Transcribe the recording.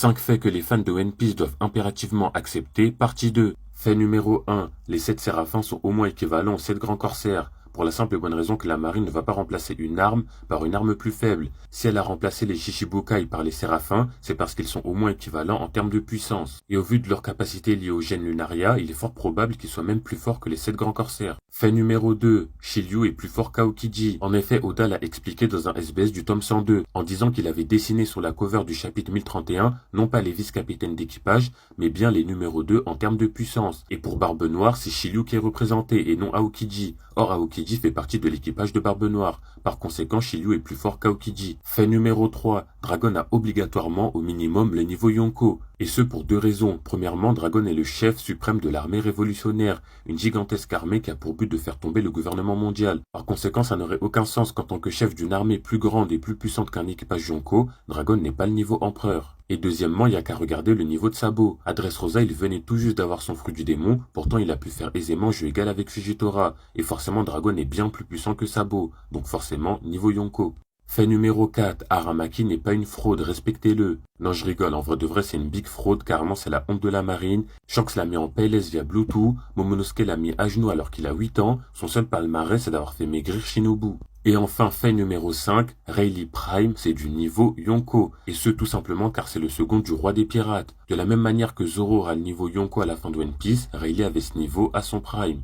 5 faits que les fans de One Piece doivent impérativement accepter, partie 2. Fait numéro 1. Les 7 séraphins sont au moins équivalents aux 7 grands corsaires. Pour la simple et bonne raison que la marine ne va pas remplacer une arme par une arme plus faible. Si elle a remplacé les Shichibukai par les séraphins, c'est parce qu'ils sont au moins équivalents en termes de puissance. Et au vu de leur capacité liée au gène Lunaria, il est fort probable qu'ils soient même plus forts que les 7 grands corsaires. Fait numéro 2. Shiryu est plus fort qu'Aokiji. En effet, Oda l'a expliqué dans un SBS du tome 102, en disant qu'il avait dessiné sur la cover du chapitre 1031, non pas les vice-capitaines d'équipage, mais bien les numéros 2 en termes de puissance. Et pour Barbe Noire, c'est Shiryu qui est représenté et non Aokiji. Or, Aokiji fait partie de l'équipage de Barbe Noire. Par conséquent, Shiryu est plus fort qu'Aokiji. Fait numéro 3. Dragon a obligatoirement au minimum le niveau Yonko. Et ce pour 2 raisons. Premièrement, Dragon est le chef suprême de l'armée révolutionnaire, une gigantesque armée qui a pour but de faire tomber le gouvernement mondial. Par conséquent, ça n'aurait aucun sens qu'en tant que chef d'une armée plus grande et plus puissante qu'un équipage Yonko, Dragon n'ait pas le niveau empereur. Et deuxièmement, il n'y a qu'à regarder le niveau de Sabo. À Dressrosa, il venait tout juste d'avoir son fruit du démon, pourtant il a pu faire aisément jeu égal avec Fujitora. Et forcément, Dragon est bien plus puissant que Sabo, donc forcément, niveau Yonko. Fait numéro 4, Aramaki n'est pas une fraude, respectez-le. Non, je rigole, en vrai de vrai, c'est une big fraude, carrément c'est la honte de la marine. Shanks l'a mis en PLS via Bluetooth, Momonosuke l'a mis à genoux alors qu'il a 8 ans, son seul palmarès c'est d'avoir fait maigrir Shinobu. Et enfin, fait numéro 5, Rayleigh Prime, c'est du niveau Yonko. Et ce, tout simplement car c'est le second du roi des pirates. De la même manière que Zoro aura le niveau Yonko à la fin de One Piece, Rayleigh avait ce niveau à son prime.